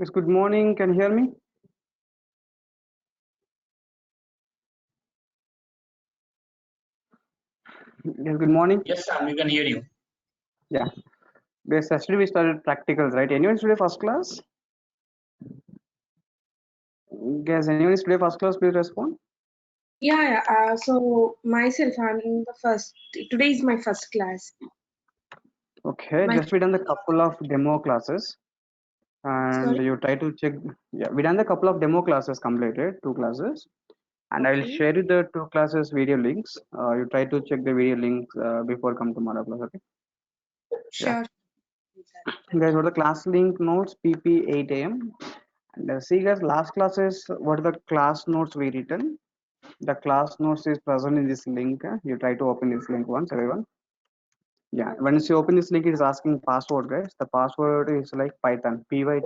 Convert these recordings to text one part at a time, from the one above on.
Yes, good morning. Can you hear me? Yes, good morning. Yes, Sam, we can hear you. Yeah. Yes, yesterday we started practicals, right? Anyone is today first class? Yes, anyone is today first class? Please respond. So myself, I'm in the first. Today is my first class. Okay, My just we done the couple of demo classes, and sorry. you try to check. Yeah, we done the couple of demo classes completed, two classes, and I will Okay. share you the two classes video links. You try to check the video links before come tomorrow class. Okay. Yeah, Sure. guys, what the class link notes PP 8 a.m. And see, guys, last classes, what are the class notes we written? The class notes is present in this link. You try to open this link once, everyone. Yeah, once you open this link, it is asking password, guys. The password is like Python, Python.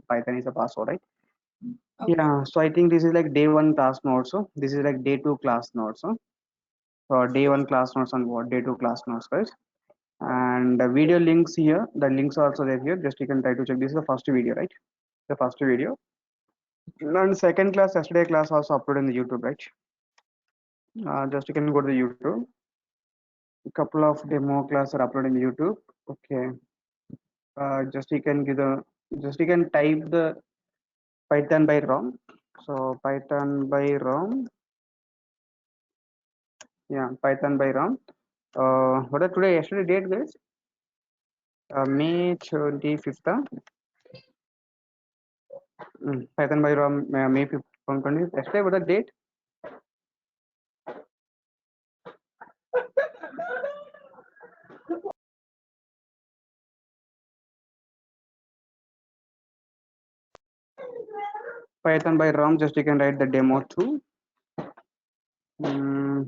Python is the password, right? Okay. Yeah, so I think this is like day one class notes. So this is like day two class notes. So day one class notes and what day two class notes, guys. And the video links here, the links are also there here. Just you can try to check. This is the first video, right? The first video. And second class, yesterday class also uploaded in the YouTube, right? Just you can go to the YouTube. A couple of demo class are uploaded in YouTube. Okay. Just you can give the just you can type the Python by ROM. So Python by ROM. Yeah, Python by ROM. What are today? Yesterday date, guys? May 25th. Python by ROM May 5th from 20th. Yesterday, what are the date? Python by ROM. Just you can write the demo 2.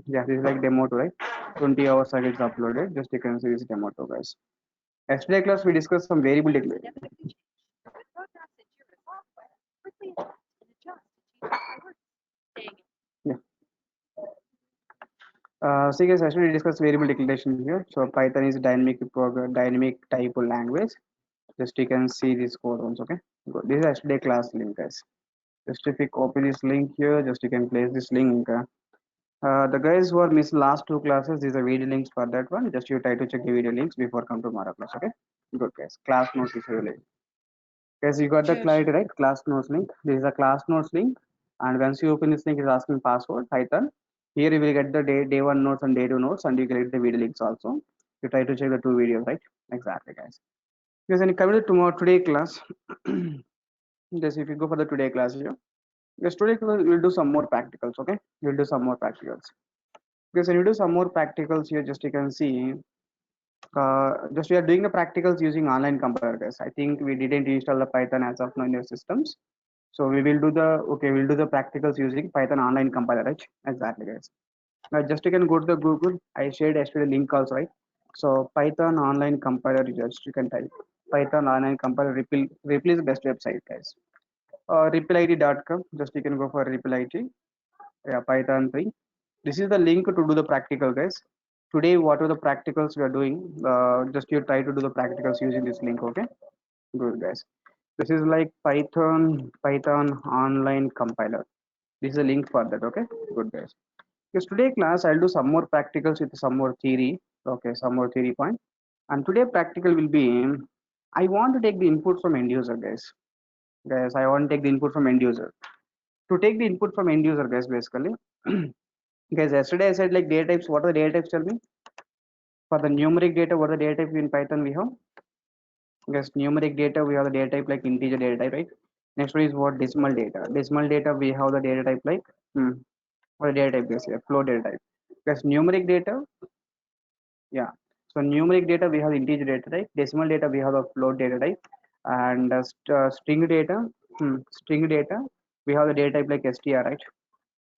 Yeah, this is like demo 2, right? 20 hours ago it's uploaded. Just you can see this demo 2, guys. Yesterday class we discussed some variable declaration. Yeah. So guys, actually discuss variable declaration here. So Python is dynamic type of language. Just you can see this code once, okay? Good. This is actually a class link, guys. Just if you copy this link here, just you can place this link. The guys who are missed last two classes, these are video links for that one. Just you try to check the video links before come to tomorrow class, okay? Good, guys. Class notes is really. Guys, you got the Sure. clarity, right? Class notes link. This is a class notes link. And once you open this link, it's asking password, Python. Here you will get the day one notes and day two notes, and you get the video links also. You try to check the two videos, right? Exactly, guys. Because when you come to tomorrow today class, just if you go for the today class here, because today we'll do some more practicals, okay? We'll do some more practicals. Because when you do some more practicals here, just you can see, just we are doing the practicals using online compiler, guys. I think we didn't install the Python as of now in your systems. So we will do we'll do the practicals using Python online compiler, right? Exactly, guys. Now just you can go to the Google. I shared yesterday link also, right? So Python online compiler, just you can type Python online compiler. Ripple is the best website, guys. RippleIT.com. Just you can go for RippleIT. Yeah, Python 3. This is the link to do the practical, guys. Today, what are the practicals we are doing? Just you try to do the practicals using this link, okay? Good, guys. This is like Python online compiler. This is a link for that, okay? Good, guys. Because today class, I'll do some more practicals with some more theory, okay? Some more theory point. And today practical will be, I want to take the input from end user, guys. Guys, I want to take the input from end user. To take the input from end user, guys, basically. Guys, yesterday I said like data types. What are the data types? Tell me. For the numeric data, what are the data type in Python we have? Guys, numeric data, we have the data type like integer data type, right? Next one is what decimal data. Decimal data, we have the data type like, what data type is here? Float data type. Guys, numeric data, yeah. So numeric data, we have integer data type. Decimal data, we have the float data type. And string data, we have the data type like str, right?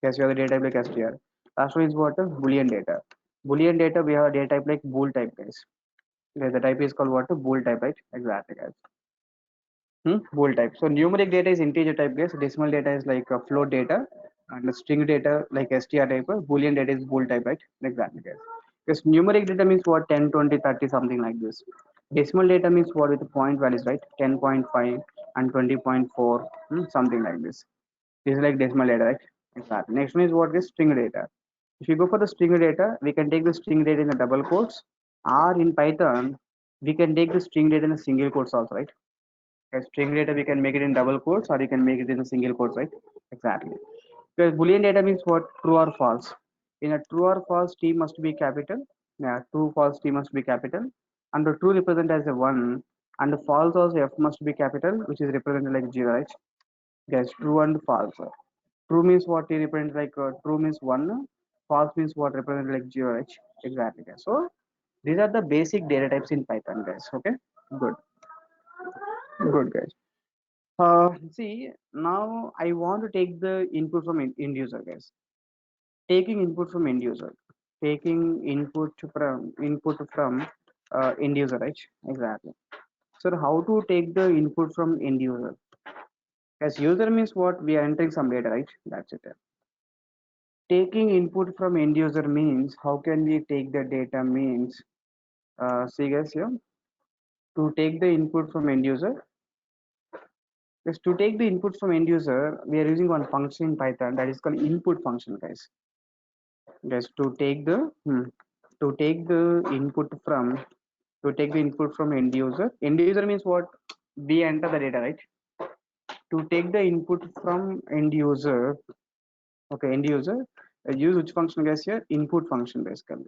Yes, we have the data type like str. Last one is what? Boolean data. Boolean data, we have a data type like bool type, guys. Okay, the type is called what? Bool type, right? Exactly, guys. Bool type. So numeric data is integer type, guys. Decimal data is like float data, and the string data like str type. Boolean data is bool type, right? Exactly, guys. Because numeric data means what? 10, 20, 30, something like this. Decimal data means what with the point values, right? 10.5, and 20.4, something like this. This is like decimal data, right? Exactly. Next one is what is string data. If you go for the string data, we can take the string data in the double quotes, or in Python, we can take the string data in the single quotes also, right? A string data, we can make it in double quotes, or you can make it in a single quotes, right? Exactly. Because Boolean data means what? True or false. In a true or false, T must be capital. Yeah, true, false, T must be capital. And the true represent as a 1, and the false also F must be capital, which is represented like 0, right? Yes, true and false. True means what T represents like true means 1, false means what represents like 0, right? Exactly, guys. So these are the basic data types in Python, guys. Okay, good, good, guys. See, now I want to take the input from end user, guys. Taking input from end user, taking input from end user, right? Exactly. So how to take the input from end user? As user means what? We are entering some data, right? That's it. Taking input from end user means how can we take the data means see guys here, to take the input from end user. Yes, to take the input from end user, we are using one function in Python that is called input function, guys. Guys, to take the input from end user. End user means what? We enter the data, right? To take the input from end user, okay, end user, use which function, guys? Here, input function, basically.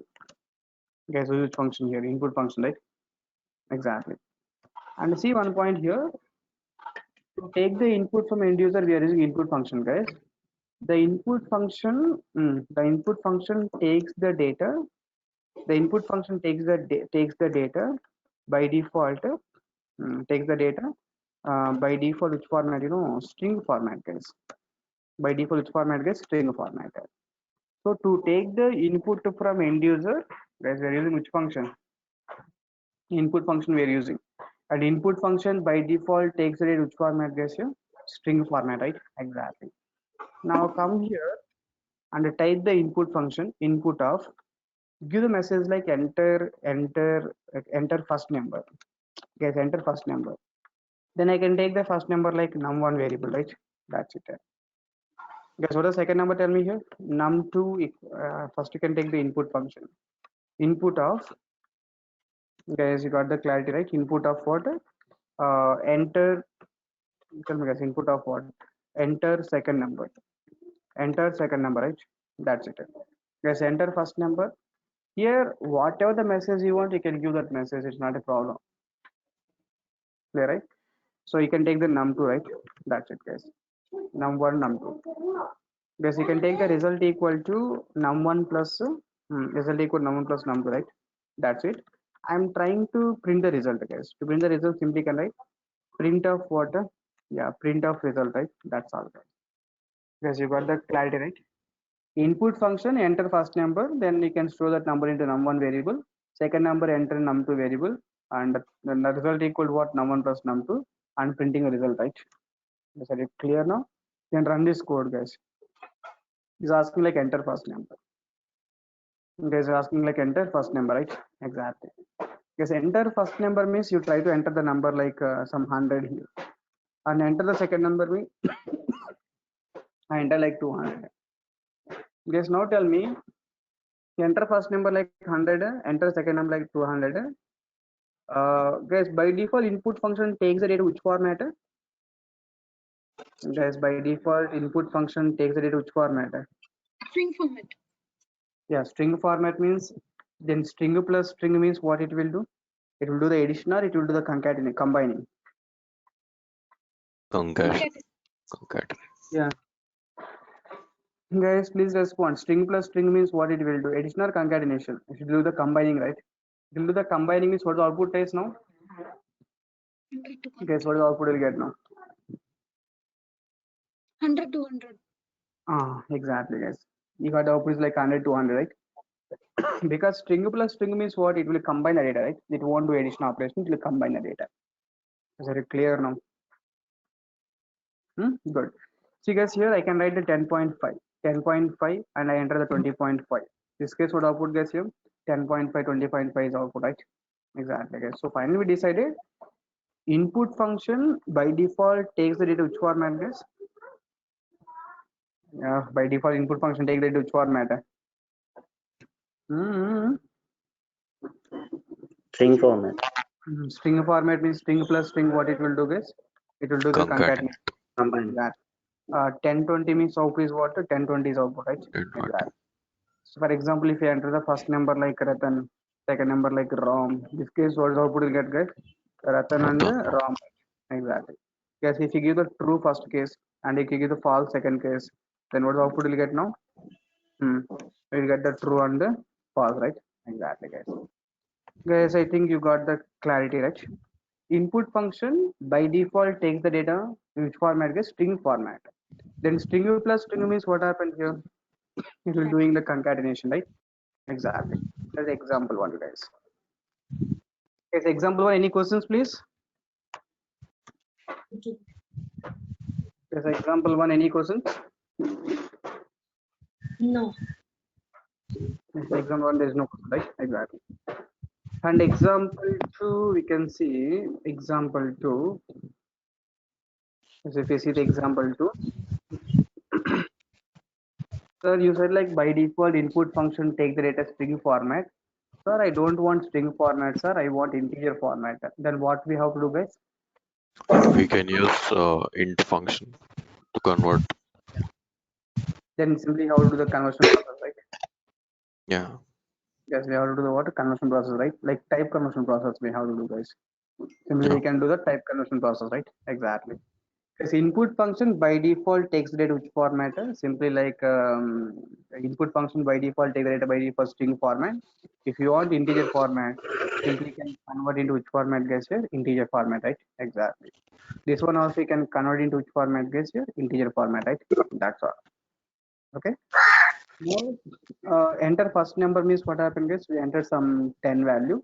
Guys, use which function here? Input function, right? Exactly. And see one point here. To take the input from end user, we are using input function, guys. The input function, takes the data. The input function takes the data by default. Takes the data by default which format? String format, guys. By default which format, guys? String format. So to take the input from end user, guys, we are using which function? Input function we are using. And input function by default takes the data which format, guys? Here, string format, right? Exactly. Now come here and type the input function, input of, give the message like enter first number. Guys, enter first number. Then I can take the first number like num1 variable, right? That's it. Guys, what the second number tell me here? Num2. First you can take the input function. Input of, guys, you got the clarity, right? Input of what? Enter. Tell me, guys, input of what? Enter second number. Enter second number, right? That's it. Guys, enter first number. Here, whatever the message you want, you can give that message. It's not a problem. Clear, right? So you can take the num2, right? That's it, guys. Num1, num2. Guys, you can take the result equal to num1 plus result equal num1 plus num2, right? That's it. I'm trying to print the result, guys. To print the result, simply can write print of what? Yeah, print of result, right? That's all, guys. Guys, you got the clarity, right? Input function, enter first number, then you can store that number into num1 variable. Second number, enter num2 variable, and then the result equal to what? Num1 plus num2, and printing a result, right? Is it clear now? You can run this code, guys. It's asking like enter first number. Guys, asking like enter first number, right? Exactly. Yes, enter first number means you try to enter the number like some 100 here, and enter the second number means I enter like 200. Guys, now tell me, enter first number like 100, enter second number like 200. Guys, by default input function takes the data which format? Guys, by default input function takes the data which format? String format. Yeah, string format means, then string plus string means what it will do? It will do the addition or it will do the concatenating, combining. Concat. Yeah. Guys, please respond. String plus string means what it will do? Addition or concatenation? It will do the combining, right? It will do the combining means what the output is now? Guess what the output will get now? 100 to 100. Exactly, guys. You got the output is like 100 to 100, right? Because string plus string means what? It will combine the data, right? It won't do addition operation, it will combine the data. Is it clear now? Good. See, guys, here I can write the 10.5, and I enter the 20.5. This case, what output, guys, here? 10.5, 20.5 is output, right? Exactly, guys. So finally we decided Input function by default takes the data which format, guys? Yeah, by default input function take the data which format? String format. String format means string plus string. What it will do, guys? It will do the concatenation. Combine. That 1020 means output is what? 1020 is output, right? Exactly. So for example, if you enter the first number like Ratan, second number like Ram, this case what is output will get, guys? Ratan and Ram. Exactly. Yes, if you give the true first case and if you give the false second case, then what output will get now? We'll get the true and the false, right? Exactly, guys. Guys, I think you got the clarity, right? Input function by default takes the data in which format, guys? String format. Then string plus string means what happened here? It will doing the concatenation, right? Exactly. That's example one, guys. Yes, example one. Any questions, please? Okay. Yes, example one. Any questions? No. Yes, example one. There is no question, right? Exactly. And example two, we can see example two. So if you see the example two, sir, you said like by default input function take the data string format. Sir, I don't want string format, sir. I want integer format. Then what we have to do, guys? We can use int function to convert. Then simply how to do the conversion process, right? Yeah. Yes, we have to do the what conversion process, right? Like type conversion process we have to do, guys. Simply Yeah. we can do the type conversion process, right? Exactly. Because input function by default takes the data which format. Simply like input function by default take the data by default string format. If you want integer format, simply can convert into which format, guys? Here integer format, right? Exactly. This one also you can convert into which format, guys? Here integer format, right? That's all. Okay. Now, enter first number means what happened, guys? We enter some 10 value,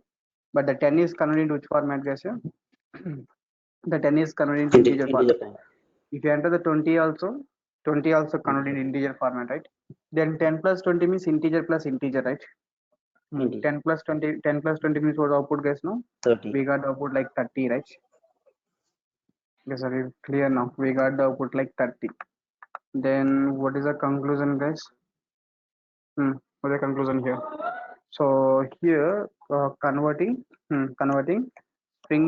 but the 10 is converted into which format, guys? Here? The 10 is converted into integer format. If you enter the 20 also converted in integer format, right? Then 10 plus 20 means integer plus integer, right? 10 plus 20, 10 plus 20 means what output, guys? No, 30. we got the output like 30, right? Yes, sir, it's clear now. We got the output like 30. Then what is the conclusion, guys? What is the conclusion here? So here converting string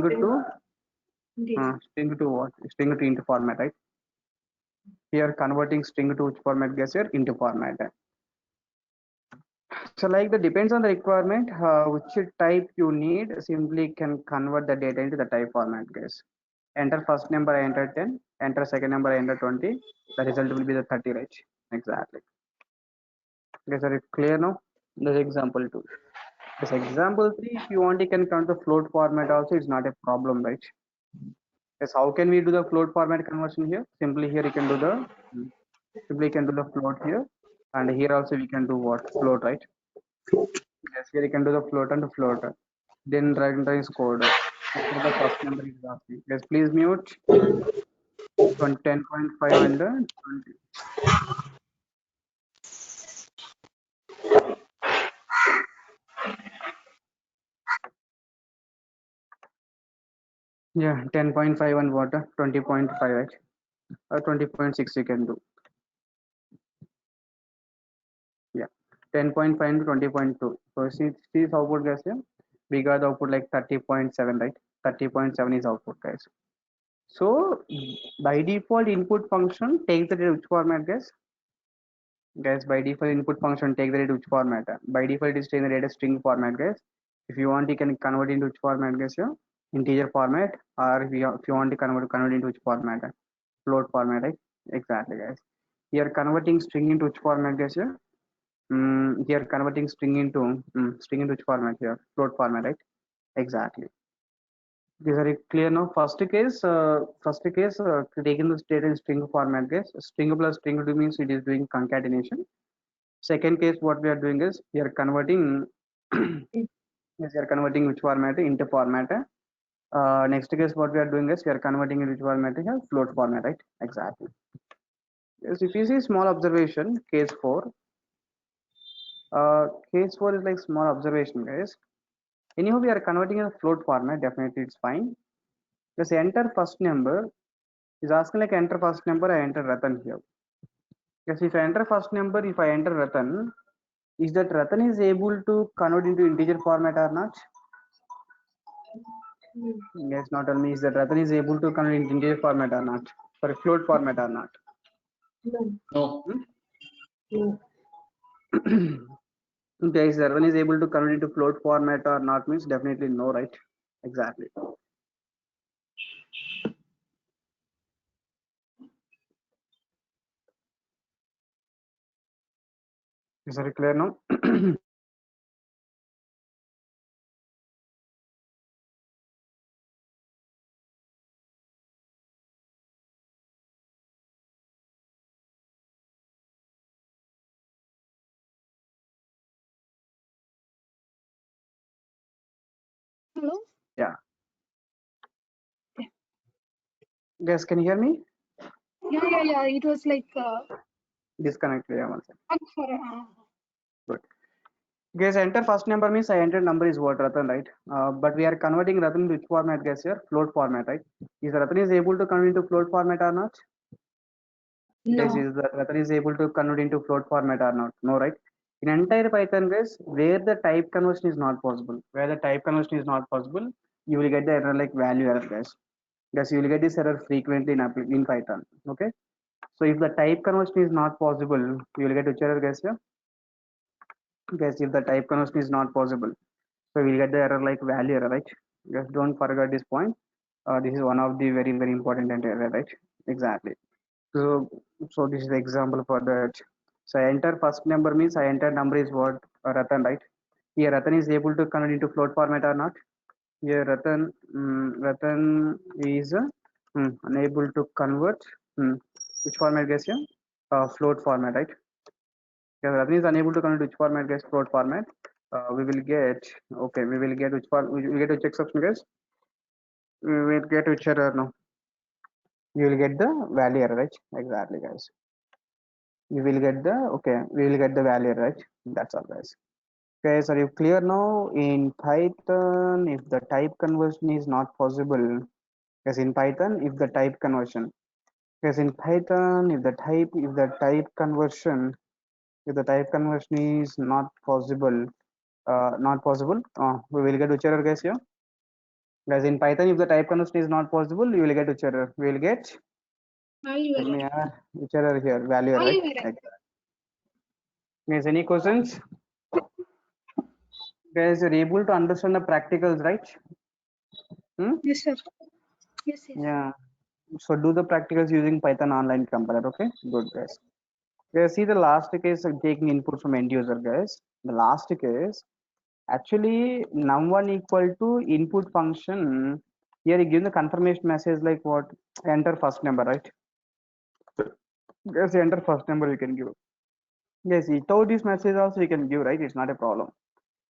to string to what? String to into format, right? Here converting string to which format, guys? Here into format. So like that depends on the requirement, which type you need. Simply can convert the data into the type format, guys. Enter first number, I enter 10. Enter second number, I enter 20. The result will be the 30, right? Exactly. Guys, are it clear now? This example 2. This example 3, if you want, you can count the float format also. It's not a problem, right? Yes. How can we do the float format conversion here? Simply here you can do the float here, and here also we can do what float, right? Yes, here you can do the float and the float. Then randomize code. After the first number is asking. Yes, please mute. 10.5 and 20. Yeah, 10.5 and what? 20.5, right? Or 20.6 you can do. Yeah, 10.5 to 20.2. So see this output, guys. Yeah, we got the output like 30.7, right? 30.7 is output, guys. So by default input function take the data which format, guys? Guys, by default input function take the data which format? By default it is taking the data string format, guys. If you want, you can convert into which format, guys? Yeah, integer format, or if you want to convert into which format? Float format, right? Exactly, guys. Here converting string into which format, guys? Yeah. Here converting string into which format here? Float format, right? Exactly. These are clear now. First case, taking the data in string format, guys. String plus string two means it is doing concatenation. Second case, what we are doing is we are converting. Yes, we are converting which format into format. Next case, what we are doing is we are converting in which format here? Float format, right? Exactly. Yes, if you see small observation, case 4. Case 4 is like small observation, guys. Anyhow, we are converting in a float format. Definitely, it's fine. Just enter first number. Is asking like enter first number. I enter Ratan here. Yes, if I enter first number, if I enter Ratan, is that Ratan is able to convert into integer format or not? Yes, not tell me is that Ratan is able to convert into integer format or not? Sorry, float format or not? No. No. No. Okay, is Ratan is able to convert into float format or not means definitely no, right? Exactly. Is it clear now? Hello? Yeah. Guys, can you hear me? Yeah. It was like Disconnected. Yeah, one second. for Good. Guys, enter first number means I entered number is what Ratan, right? But we are converting Ratan to which format, guys? Here, float format, right? Is Ratan is able to convert into float format or not? Guys, No. is the Ratan is able to convert into float format or not? No, right? In entire Python, guys, where the type conversion is not possible, you will get the error like value error, guys. Guys, you will get this error frequently in Python. Okay. So if the type conversion is not possible, you will get which error, guys? Yeah. Guys, if the type conversion is not possible, so we'll get the error like value error, right? Just don't forget this point. This is one of the very important error, right? Exactly. So this is the example for that. So I enter first number means I enter number is what Ratan, right? Here Ratan is able to convert into float format or not? Here Ratan is unable to convert which format, guys? Yeah, float format, right? Yeah, Ratan is unable to convert which format, guys? Float format. We will get okay. We will get which form? We will get which exception, guys? We will get which error now? You will get the value error, right? Exactly, guys. You will get the okay. We will get the value, right? That's all, guys. Guys, are you clear now? In Python, if the type conversion is not possible, yes, in Python, if the type conversion, yes, in Python, if the type conversion, if the type conversion is not possible, we will get which error, guys? Here, guys, in Python, if the type conversion is not possible, you will get which error? We will get value tell me, error. which error here? Value error, right? Value error. Exactly. Guys, any questions? Guys, you're able to understand the practicals, right? Yes, sir. Yes. Yeah. So do the practicals using Python online compiler. Okay. Good, guys. Guys, see the last case of taking input from end user, guys. The last case, actually num1 equal to input function. Here you give the confirmation message like what? Enter first number, right? Guys, enter first number you can give. Yes, without this message also you can give, right? It's not a problem.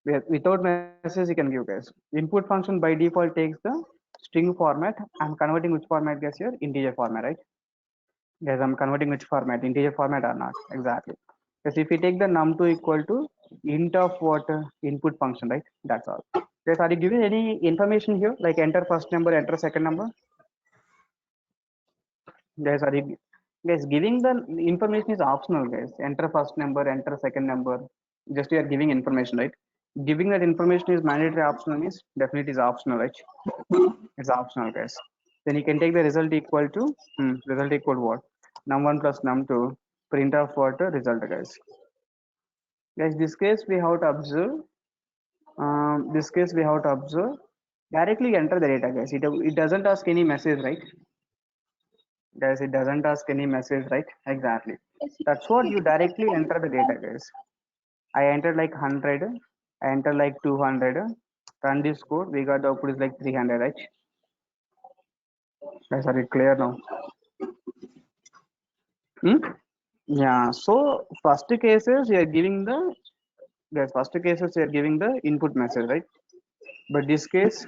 Without message you can give, guys. Input function by default takes the string format. I'm converting which format, guys? Here integer format, right? Guys, I'm converting which format? Integer format or not? Exactly. Because if we take the num2 equal to int of what input function, right? That's all. Guys, are you giving any information here like enter first number, enter second number? Guys, are you guys giving the information is optional, guys? Enter first number, enter second number. Just you are giving information, right? Giving that information is mandatory, optional is definitely is optional, right? It's optional, guys. Then you can take the result equal to result equal to what? Num1 plus num2 print of what result, guys. Guys, this case we have to observe. This case we have to observe. Directly enter the data, guys. It doesn't ask any message, right? Guys, it doesn't ask any message, right? Exactly. That's what you directly enter the data, guys. I entered like 100. I entered like 200. Run this code. We got the output is like 300, right? Guys, are it clear now? Yeah. So first cases you are giving the guys. First cases you are giving the input message, right? But this case,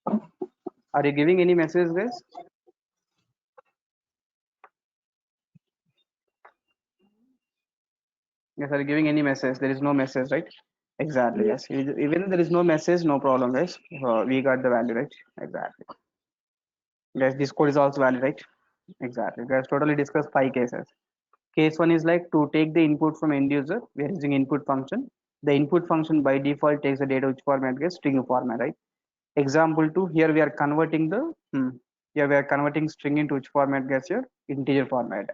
are you giving any message, guys? Yes, are you giving any message? There is no message, right? Exactly. Yes. Even if there is no message, no problem, guys. We got the value, right? Exactly. Guys, this code is also valid, right? Exactly. Guys, totally discussed 5 cases. Case 1 is like to take the input from end user. We are using input function. The input function by default takes the data which format, guys, string format, right? Example 2, here we are converting the here we are converting string into which format, guys, here integer format.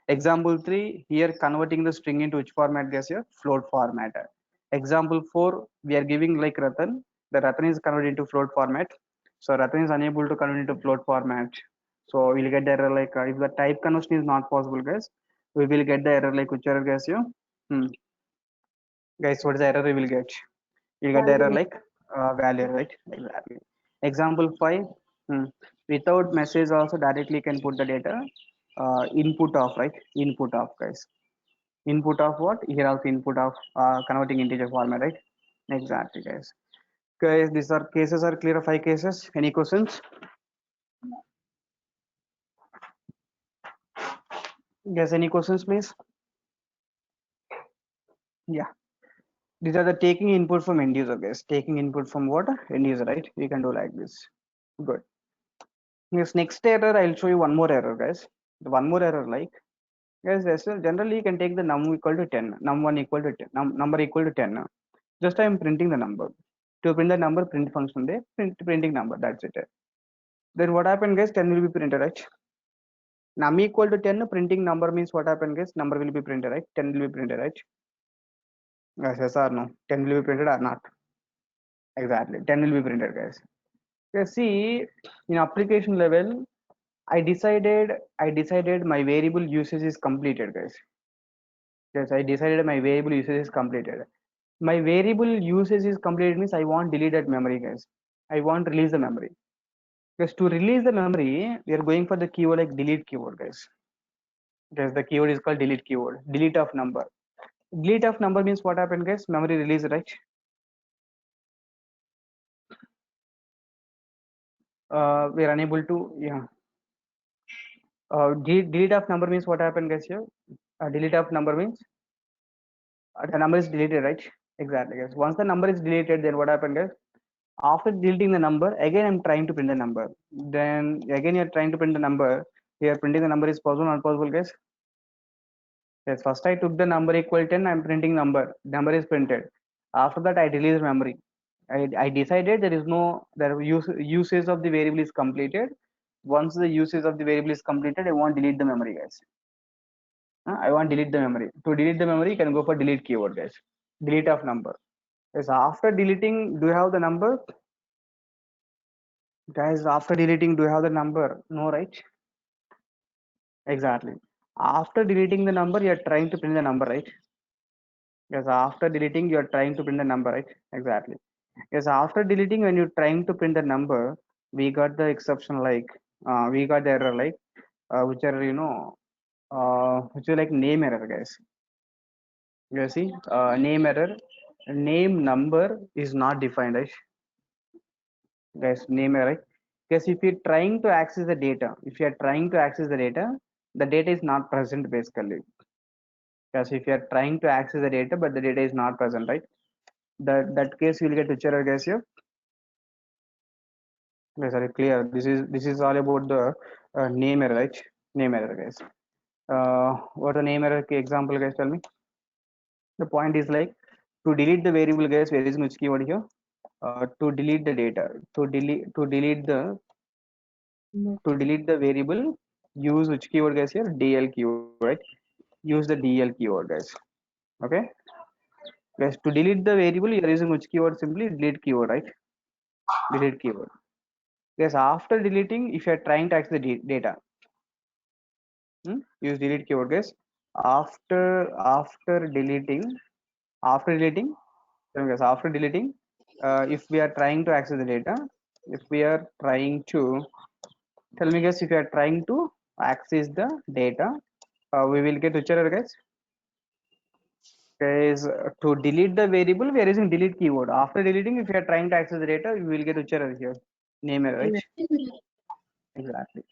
Example 3, here converting the string into which format, guys, here float format. Example 4, we are giving like Ratan. The Ratan is converted into float format. So Ratan is unable to convert into float format. So we'll get the error like if the type conversion is not possible, guys, we will get the error like which error, guys, here? Guys, what is the error we will get? You get the error like value, right? Exactly. Example 5, without message also directly can put the data input of, right? Input of, guys. Input of what? Here also input of converting integer format, right? Exactly, guys. Guys, these are cases are clear. 5 cases. Any questions? Guys, any questions, please? Yeah. These are the taking input from end user, guys. Taking input from what? End user, right? We can do like this. Good. Yes, next error, I'll show you one more error, guys. The one more error, like, guys, generally you can take the num equal to 10, num1 equal to 10, number equal to 10. Just I am printing the number. To print the number, print function there, printing number, that's it. Then what happened, guys? 10 will be printed, right? Num equal to 10, printing number means what happened, guys? Number will be printed, right? 10 will be printed, right? Yes or no? 10 will be printed or not? Exactly, 10 will be printed, guys. Okay, see, in application level, I decided my variable usage is completed, guys. Yes, I decided my variable usage is completed. My variable usage is completed means I want delete that memory, guys. I want release the memory. Because to release the memory, we are going for the keyword like delete keyword, guys. Because the keyword is called delete keyword. Delete of number. Delete of number means what happened, guys? Memory release, right? We are unable to, yeah. Delete of number means what happened, guys? Here, delete of number means the number is deleted, right? Exactly, guys. Once the number is deleted, then what happened, guys? After deleting the number, again I'm trying to print the number. Then again you're trying to print the number. Here printing the number is possible, not possible, guys? Yes, first I took the number equal 10, I'm printing number. Number is printed. After that I release memory. I decided there is no usage of the variable is completed. Once the usage of the variable is completed, I want delete the memory, guys. I want delete the memory. To delete the memory, you can go for delete keyword, guys. Delete of number. Yes, after deleting, do you have the number? Guys, after deleting, do you have the number? No, right? Exactly. After deleting the number, you are trying to print the number, right? Yes, after deleting, you are trying to print the number, right? Exactly. Yes, after deleting, when you're trying to print the number, we got the exception like, we got the error like, which are, which is like name error, guys. You see, name error, name number is not defined, right? Guys, name error, right? Because if you're trying to access the data, the data is not present basically. Because if you are trying to access the data, but the data is not present, right? That case you will get which error, guys, here? Yes, are you clear? This is all about the name error, right? Name error, guys. What a name error example, guys? Tell me. The point is like to delete the variable, guys. Where is which keyword here? To delete the data. To delete the variable, use which keyword, guys, here? DL keyword, right? Use the DL keyword, guys. Okay. Guys, to delete the variable, you are using which keyword? Simply delete keyword, right? Delete keyword. Yes, after deleting, if you are trying to access the data, use delete keyword, guys. After deleting, guys, after deleting, if we are trying to access the data, if we are trying to, tell me, guys, if you are trying to access the data, we will get which error, guys? Guys, to delete the variable, we are using delete keyword. After deleting, if you are trying to access the data, we will get which error here? Name error, right? Exactly.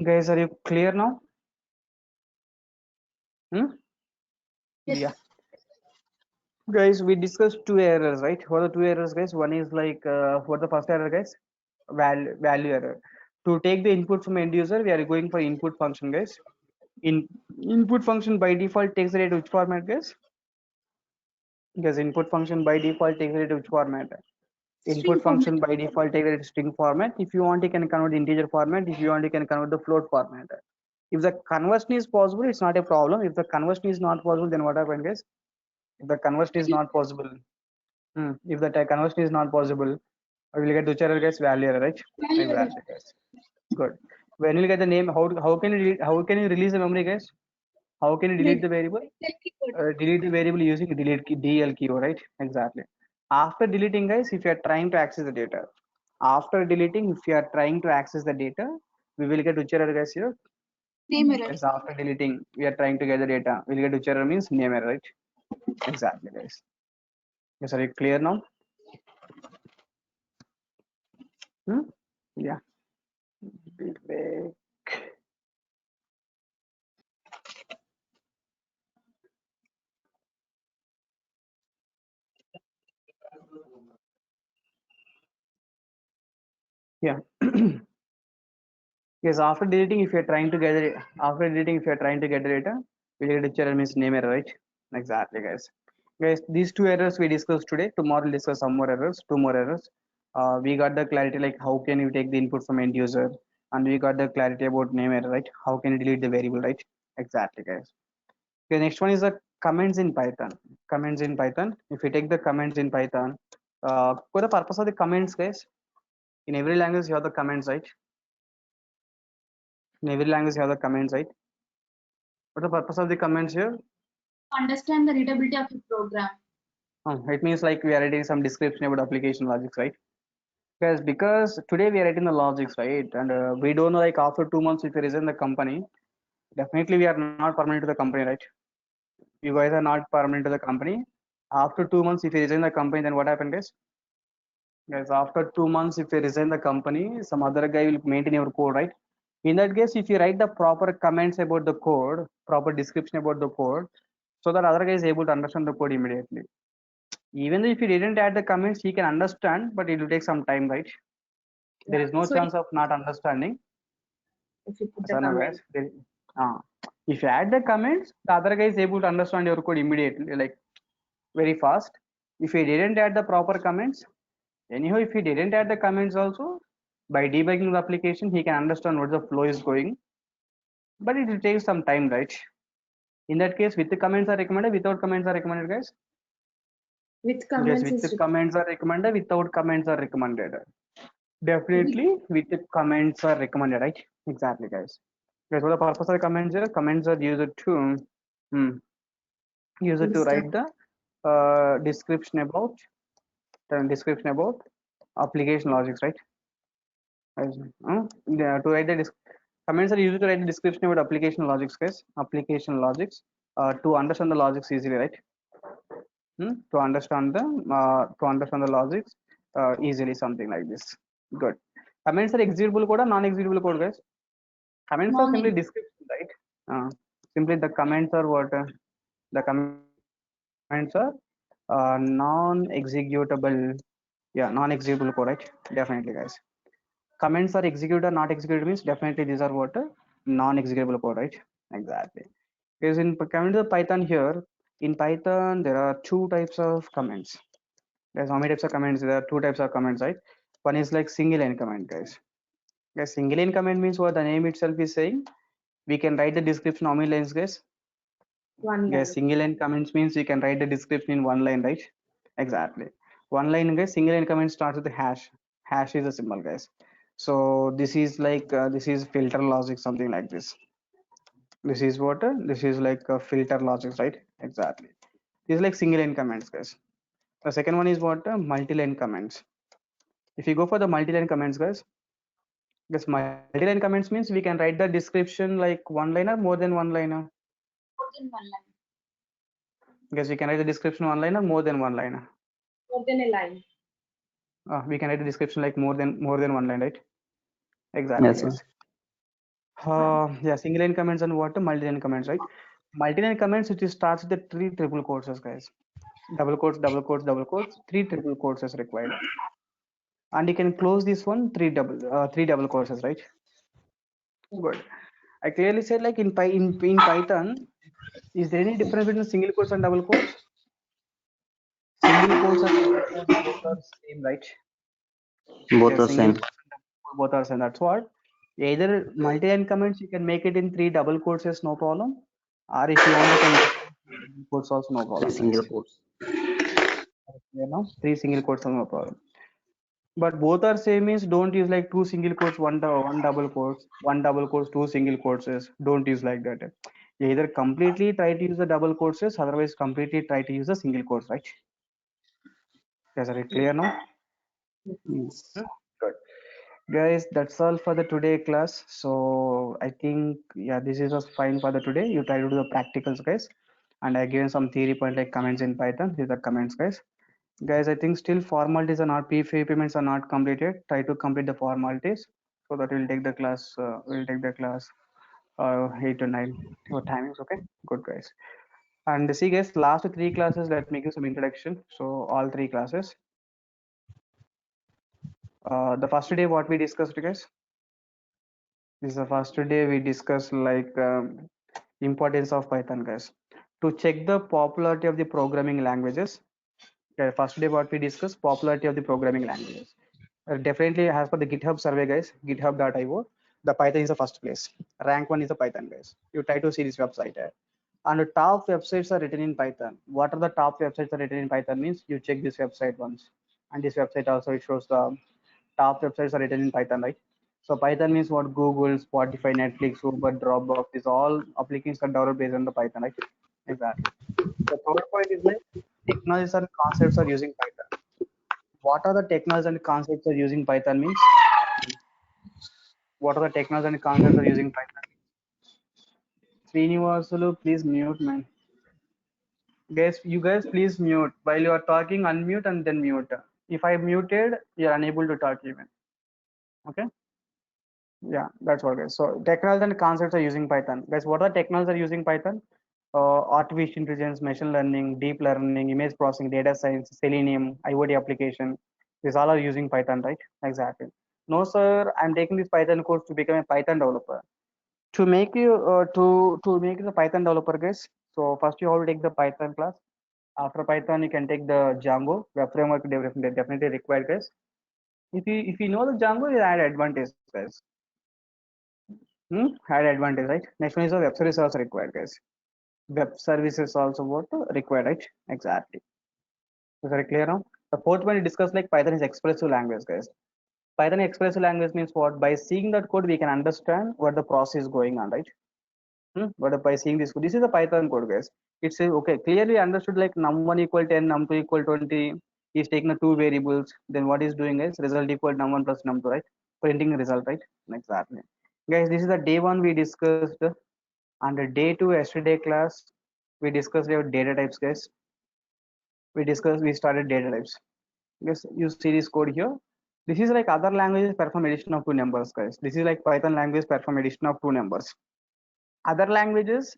Guys, are you clear now? Yes. Yeah. Guys, we discussed 2 errors, right? What are the 2 errors, guys? One is like, what the first error, guys? value error. To take the input from end user, we are going for input function, guys. Input function by default takes the data which format, guys? Because input function by default takes the data which format? Input function by default takes the string format. If you want, you can convert integer format. If you want, you can convert the float format. If the conversion is possible, it's not a problem. If the conversion is not possible, then what happens, guys? If the conversion is not possible, if the conversion is not possible, we will get which error, guys? Value error, right? Exactly, guys. Good. When you get the name, how can you release the memory, guys? How can you delete the variable? Delete the variable using delete key, DL keyword, right? Exactly. After deleting, guys, if you are trying to access the data, after deleting, if you are trying to access the data, we will get which error, guys? Here, Name error. yes, after deleting, we are trying to get the data. We'll get which error means name error, right? Exactly, guys. Yes, are you clear now? Yeah. Vivek. Yeah. Yes, after deleting, if you're trying to get it, after deleting, if you're trying to get the data, we get which error means name error, right? Exactly, guys. Guys, these two errors we discussed today. Tomorrow we'll discuss some more errors, two more errors. We got the clarity like how can you take the input from end user, and we got the clarity about name error, right? How can you delete the variable, right? Exactly, guys. Okay, next one is the comments in Python. Comments in Python. If you take the comments in Python, for the purpose of the comments, guys, in every language you have the comments, right? In every language you have the comments, right? What's the purpose of the comments here? Understand the readability of the program. It means like we are writing some description about application logics, right? Because today we are writing the logics, right? And we don't know like after 2 months if we resign the company, definitely we are not permanent to the company, right? You guys are not permanent to the company. After 2 months, if you resign the company, then what happens, guys? Guys, after 2 months, if you resign the company, some other guy will maintain your code, right? In that case, if you write the proper comments about the code, proper description about the code, so that other guy is able to understand the code immediately. Even if you didn't add the comments, he can understand, but it will take some time, right? There is no So chance of not understanding. if you put the So, no, comment, guys, if you add the comments, the other guy is able to understand your code immediately, like very fast. If you didn't add the proper comments, anyhow, if he didn't add the comments also, by debugging the application, he can understand what the flow is going, but it will take some time, right? In that case, with the comments are recommended, without comments are recommended, guys? with Yes, comments with the is comments are recommended, without comments are recommended. Definitely, with the comments are recommended, right? Exactly, guys. Guys, what the purpose of the comments are? Comments are used to write the description about application logics, right? To write the comments are used to write the description about application logics, guys. Application logics to understand the logics easily, right? To understand the logics easily, something like this. Good. Comments are executable code or non-executable code, guys? Comments are simply description, right? Simply the comments are what? The comments are non-executable. Yeah, non-executable code, right? Definitely, guys. Comments are executed or not executed means definitely these are what? Non-executable code, right? Exactly. Because in coming to the Python here, in Python there are two types of comments. There's how many types of comments? There are two types of comments, right? One is like single line comment, guys. Guys, single line comment means what the name itself is saying. We can write the description how many lines, guys? one line. Guys, single line comments means you can write the description in one line, right? Exactly. One line, guys. Single line comment starts with the hash. Hash is a symbol, guys. So this is like this is filter logic, something like this. This is what? This is like a filter logic, right? Exactly. This is like single line comments, guys. The second one is what? Multi-line comments. If you go for the multi-line comments, guys, this multi-line comments means we can write the description like one liner, more than one liner. More than one line. Guys, we can write the description one liner, more than one liner. More than a line. We can write the description like more than one line, right? Exactly, Yes, sir. guys. Yeah, single line comments and what? Multi-line comments, right? Multi-line comments, which starts with the three triple quotes, guys. Double quotes, double quotes, double quotes. Three triple quotes is required. and you can close this one three double courses, right? Good. I clearly said like in Python, is there any difference between single quotes and double quotes? Single quotes and double quotes both are same, right? Both Yeah, are single same. quotes and double quotes both are same. That's what. Either multi-line comments you can make it in 3 double quotes is no problem, or if you want you can make it in 3 quotes also no Three problem, single guys. quotes. You know, 3 single quotes are no problem. But both are same means don't use like 2 single quotes, one double quotes, 1 double quotes, 2 single quotes. Don't use like that. You either completely try to use the double quotes, otherwise completely try to use the single quotes, right? Yes, are it clear now? Yes. Good. Guys, that's all for the today class. So I think yeah, this is just fine for the today. You try to do the practicals, guys. And I given some theory point like comments in Python. These are comments, guys. Guys, I think still formalities are not fee payments are not completed. Try to complete the formalities so that we'll take the class. We'll take the class 8 to 9 your timings. Okay, good guys. And see guys, last 3 classes. Let me give some introduction. So all 3 classes. The first day what we discussed, guys. This is the first day we discussed like importance of Python, guys. To check the popularity of the programming languages. Okay, first day what we discussed popularity of the programming languages. Definitely as per the GitHub survey, guys, github.io, the Python is the first place. Rank 1 is the Python, guys. You try to see this website. And the top websites are written in Python. What are the top websites are written in Python means you check this website once. And this website also it shows the top websites are written in Python, right? So Python means what Google, Spotify, Netflix, Uber, Dropbox, these all applications are developed based on the Python, right? Exactly. The third point is like technologies and concepts are using Python. What are the technologies and concepts are using Python means? What are the technologies and concepts are using Python? Srinivasulu, please mute, man. Guys, you guys please mute. While you are talking, unmute and then mute. If I muted, you are unable to talk even. Okay? Yeah, that's what guys. So technologies and concepts are using Python. Guys, what are technologies are using Python? Artificial intelligence, machine learning, deep learning, image processing, data science, Selenium, IoT application. These all are using Python, right? Exactly. No, sir, I'm taking this Python course to become a Python developer. To make you to make you a Python developer, guys. So first you have to take the Python class. After Python, you can take the Django web framework. Definitely required, guys. If you know the Django, you add advantage, guys. Add advantage, right? Next one is the web service also required, guys. Web services also what required, right? Exactly. Is that clear now? The fourth one we discussed like Python is expressive language, guys. Python expressive language means what? By seeing that code, we can understand what the process is going on, right? But by seeing this code, this is a Python code, guys. It says okay, clearly understood like num1 equal 10, num2 equal 20. He's taking the 2 variables. Then what he's doing is result equal num1 plus num2, right? Printing the result, right? Exactly. Guys, this is the day 1 we discussed. And the day 2 yesterday class, we discussed about data types, guys. We started data types. Guys, you see this code here. This is like other languages perform addition of 2 numbers, guys. This is like Python language perform addition of 2 numbers. Other languages,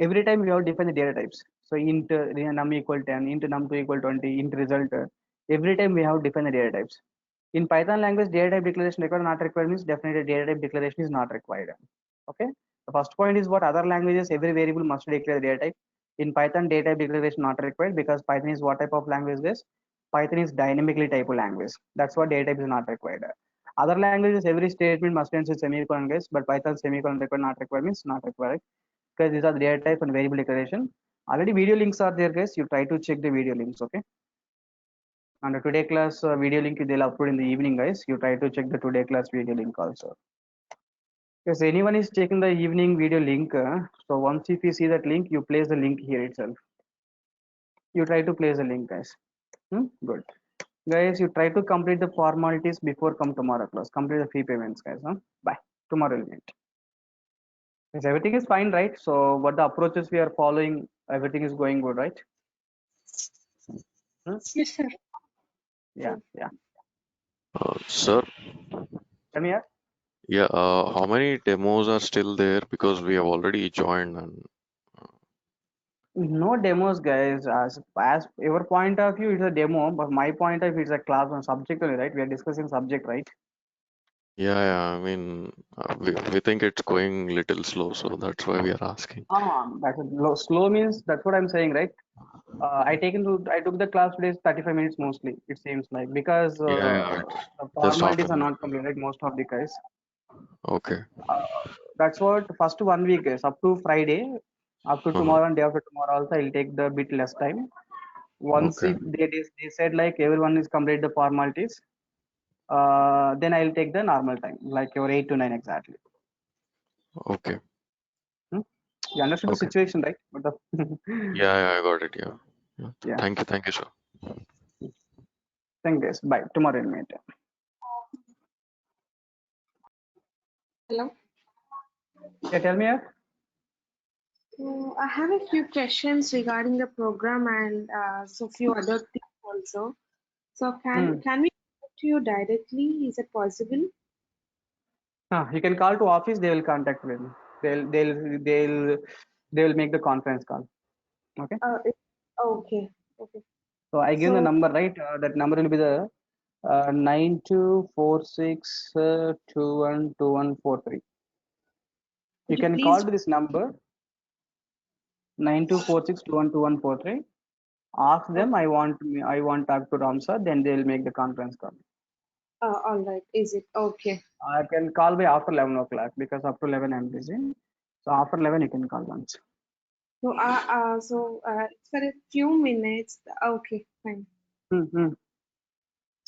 every time we have define the data types. So int num equal 10, int num2 equal 20, int result. Every time we have define the data types. In Python language, data type declaration required, not required means definitely data type declaration is not required. Okay. The first point is what other languages, every variable must declare the data type. In Python, data type declaration not required because Python is what type of language is? Python is dynamically type of language. That's why data type is not required. Other languages, every statement must end with semicolon, guys, but Python semicolon required, not required means not required. Because these are the data type and variable declaration. Already video links are there, guys. You try to check the video links, okay? And the today class video link they'll upload in the evening, guys. You try to check the today class video link also. If anyone is checking the evening video link, so once if you see that link, you place the link here itself. You try to place the link, guys. Good. Guys, you try to complete the formalities before come tomorrow class. Complete the fee payments, guys. Bye. Tomorrow we'll meet. Yes, everything is fine, right? So what the approaches we are following, everything is going good, right? Yes, sir. Yeah. Sir, Come here. yeah, how many demos are still there? Because we have already joined and No demos, guys. As your point of view, it's a demo, but my point of view, it's a class on subject only, right? We are discussing subject, right? Yeah, I mean, we think it's going little slow, so that's why we are asking. Slow means that's what I'm saying, right? I took the class today 35 minutes mostly. It seems like because Yeah, the just formalities are afternoon. not complete, right? Most of the guys. Okay. That's what first 1 week is up to Friday, up to Uh-huh. tomorrow and day after tomorrow also. I'll take the bit less time. Once Okay. if they said like everyone is complete the formalities, then I'll take the normal time, like your 8 to 9 exactly. Okay. Hmm? You understood the Okay. situation, right? But the Yeah, I got it. Yeah. Yeah. yeah. Thank you, sir. Thank you guys. Bye. Tomorrow we'll meet. Hello. Yeah, tell me. So I have a few questions regarding the program and so few other things also. So Hmm. can we talk to you directly? Is it possible? You can call to office. They will contact them. They will make the conference call. Okay. Okay. Okay. So I give the So number, right? That number will be the 9246212143. You could you can call please to this number 9246212143. Ask them. I want to talk to Ram sir. Then they will make the conference call. all right. Is it okay? I can call by after 11 o'clock because up to 11 I'm busy. So after 11 you can call once. So it's for a few minutes. Okay, fine. Hmm.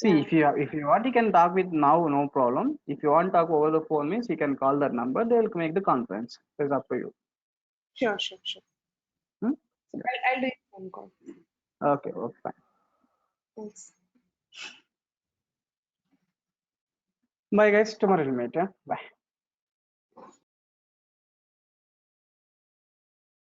See, Yeah. if you want, you can talk with now, no problem. If you want to talk over the phone, means you can call that number. They'll make the conference. It's up to you. Sure. Sure. Hmm? So Yeah. I'll do a phone call. Okay, fine. Thanks. Bye, guys. Tomorrow we'll meet. Yeah? Bye.